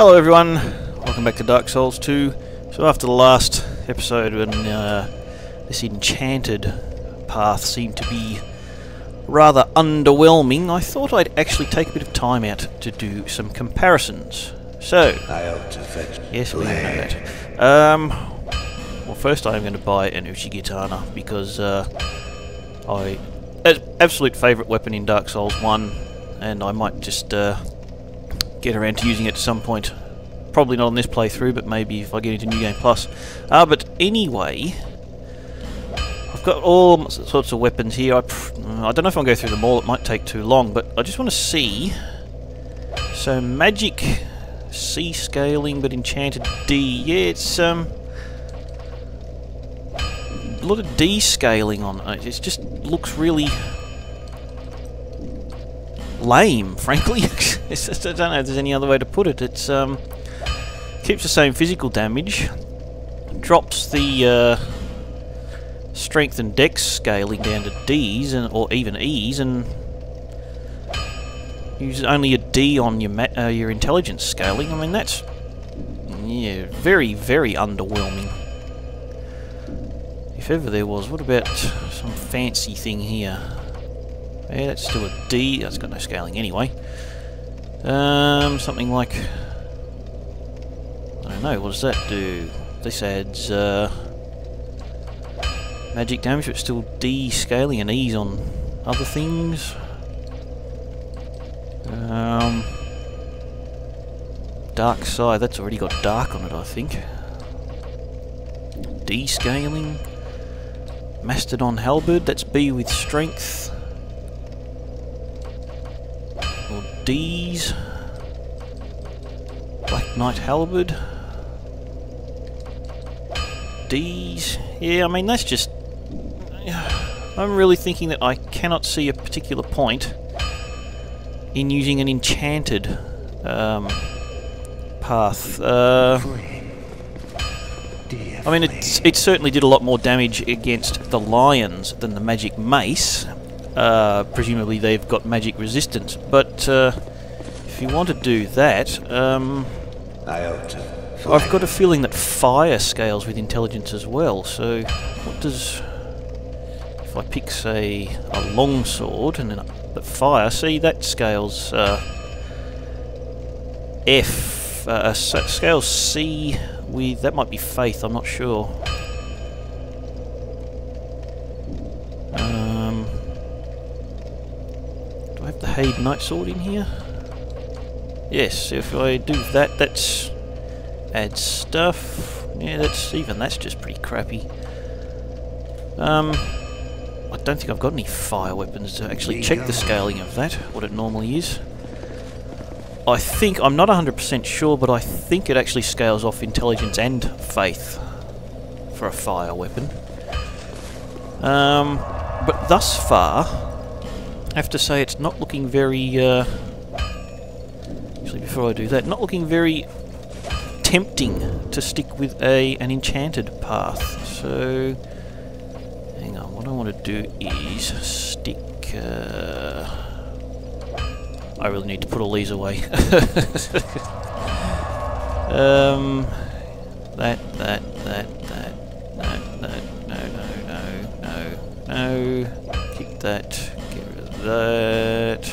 Hello everyone, welcome back to Dark Souls 2. So after the last episode when this enchanted path seemed to be rather underwhelming, I thought I'd actually take a bit of time out to do some comparisons. So, I ought to fetch. Yes, we know that. Well, first I'm going to buy an Ushigitana because absolute favourite weapon in Dark Souls 1, and I might just get around to using it at some point. Probably not on this playthrough, but maybe if I get into New Game Plus. But anyway, I've got all sorts of weapons here. I don't know if I'll go through them all, it might take too long, but I just want to see. So, magic C scaling, but enchanted D. Yeah, it's a lot of D scaling on it. It just looks really lame, frankly. I don't know if there's any other way to put it. It's keeps the same physical damage, drops the strength and dex scaling down to D's or even E's, and uses only a D on your intelligence scaling. I mean, that's very, very underwhelming. If ever there was. What about some fancy thing here? Yeah, that's still a D. That's got no scaling anyway. Something like, I don't know, what does that do? This adds magic damage, but still D scaling and E's on other things. Dark side, that's already got dark on it, I think. D scaling. Mastodon halberd, that's B with strength. Or D's. Black Knight halberd. D's. Yeah, I mean, that's just... I'm really thinking that I cannot see a particular point in using an enchanted path. I mean, it certainly did a lot more damage against the lions than the magic mace. Presumably they've got magic resistance, but if you want to do that, I've got a feeling that fire scales with intelligence as well. So, what does... If I pick, say, a long sword and then the fire, see, that scales scales C with, that might be faith, I'm not sure. Do I have the Haid Knight sword in here? Yes, if I do that, that's adds stuff. Yeah, that's just pretty crappy. I don't think I've got any fire weapons to actually check the scaling of that, what it normally is. I think, I'm not 100% sure, but I think it actually scales off intelligence and faith for a fire weapon. But thus far, I have to say it's not looking very... actually, before I do that, not looking very tempting to stick with an enchanted path. So... hang on, what I want to do is stick... I really need to put all these away. That, no. Kick that, get rid of that.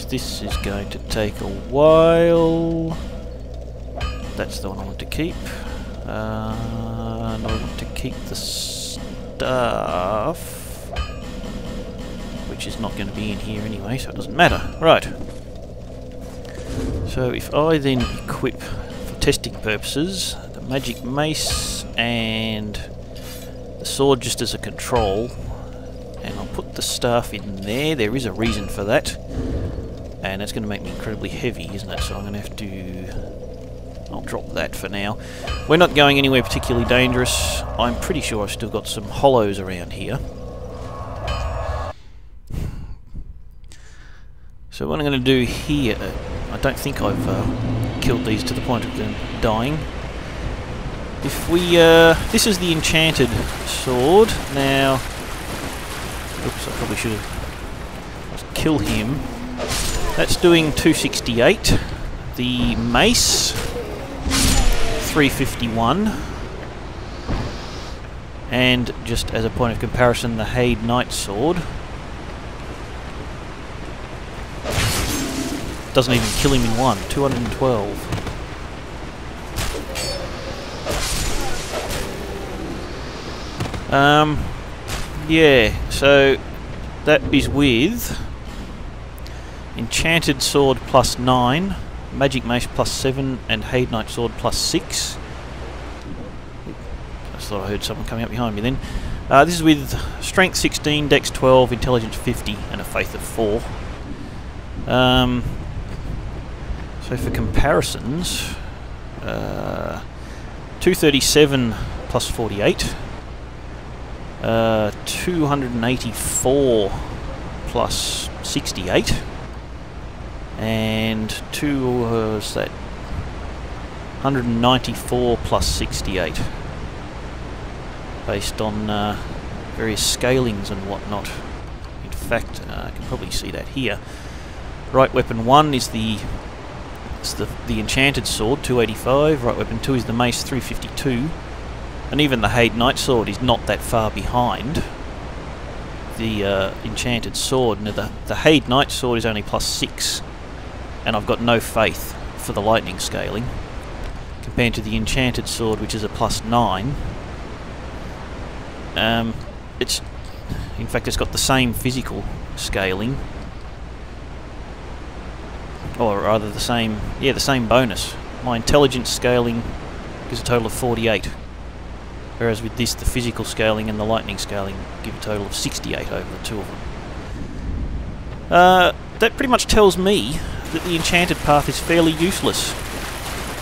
This is going to take a while. That's the one I want to keep. And I want to keep the stuff, which is not going to be in here anyway, so it doesn't matter. Right. So if I then equip, for testing purposes, the magic mace and the sword just as a control, and I'll put the staff in there. There is a reason for that, and that's going to make me incredibly heavy, isn't it? So I'm going to have to... I'll drop that for now. We're not going anywhere particularly dangerous. I'm pretty sure I've still got some hollows around here. So what I'm going to do here... I don't think I've killed these to the point of them dying. If we... this is the enchanted sword. Now... Oops, I probably should have... Let's kill him. That's doing 268. The mace, 351. And just as a point of comparison, the Hade Knight Sword doesn't even kill him in one, 212. Yeah, so that is with Enchanted Sword plus 9, Magic Mace plus 7, and Hade Knight Sword plus 6. I thought I heard someone coming up behind me then. This is with Strength 16, Dex 12, Intelligence 50, and a Faith of 4. So for comparisons, 237 plus 48, 284 plus 68, and 194 plus 68, based on various scalings and whatnot. In fact, I can probably see that here. Right weapon 1 is the Enchanted Sword, 285. Right weapon 2 is the Mace, 352. And even the Hade Knight Sword is not that far behind the Enchanted Sword. Now the Hade Knight Sword is only plus 6, and I've got no faith for the lightning scaling, compared to the Enchanted Sword, which is a plus 9. In fact, it's got the same physical scaling, or rather the same bonus. My intelligence scaling gives a total of 48. Whereas with this, the physical scaling and the lightning scaling give a total of 68 over the two of them. That pretty much tells me that the enchanted path is fairly useless.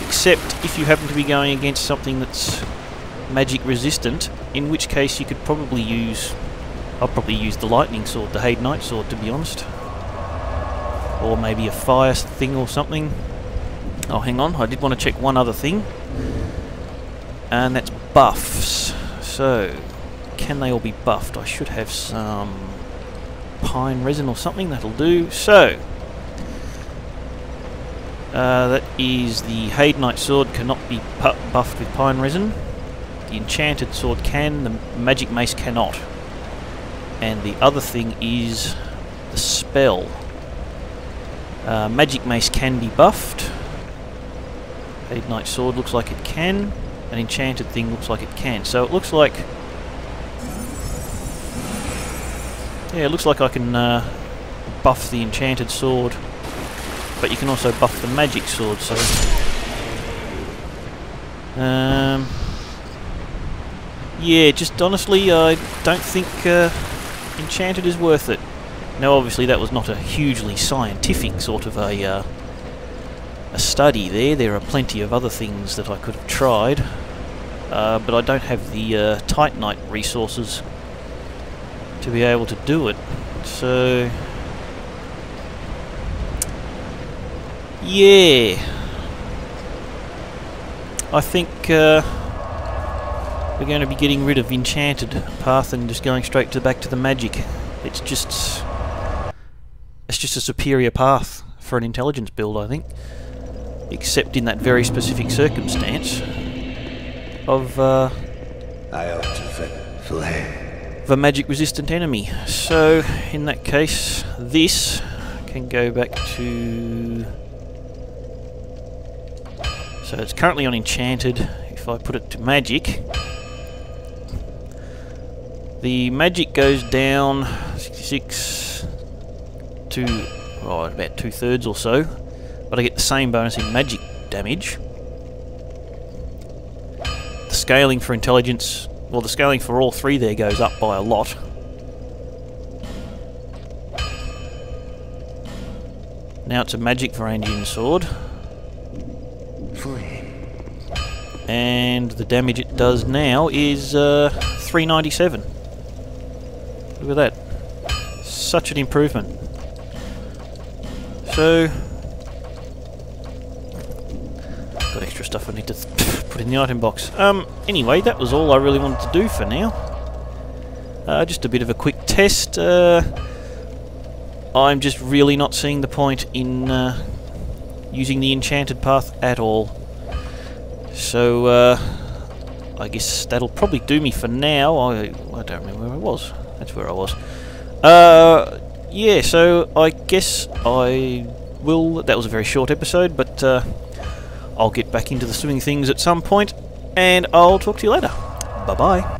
Except if you happen to be going against something that's magic resistant, in which case you could probably use... I'll probably use the lightning sword, the Hade Knight Sword, to be honest. Or maybe a fire thing or something. Oh, hang on, I did want to check one other thing. And that's buffs. So, can they all be buffed? I should have some pine resin or something, that'll do. So, that is the Hade Knight Sword cannot be buffed with pine resin. The Enchanted Sword can, the Magic Mace cannot. And the other thing is the spell. Magic Mace can be buffed. Hade Knight Sword looks like it can. An enchanted thing looks like it can. So it looks like... yeah, it looks like I can buff the Enchanted Sword, but you can also buff the Magic Sword, so... yeah, just honestly, I don't think Enchanted is worth it. Now obviously that was not a hugely scientific sort of a study there. There are plenty of other things that I could have tried, but I don't have the Titanite resources to be able to do it. So yeah, I think we're going to be getting rid of Enchanted Path and just going straight back to the Magic. It's just a superior path for an intelligence build, I think. Except in that very specific circumstance of a magic resistant enemy. So in that case, this can go back to... so it's currently on Enchanted. If I put it to Magic, the Magic goes down 66 to about 2/3 or so. But I get the same bonus in magic damage. The scaling for intelligence, well, the scaling for all three there goes up by a lot. Now it's a magic Varangian sword. And the damage it does now is 397. Look at that. Such an improvement. So... got extra stuff I need to put in the item box. Anyway, that was all I really wanted to do for now. Just a bit of a quick test. I'm just really not seeing the point in using the enchanted path at all. So I guess that'll probably do me for now. I don't remember where I was. That's where I was. Yeah, so I guess I will... That was a very short episode, but I'll get back into the swimming things at some point, and I'll talk to you later. Bye-bye.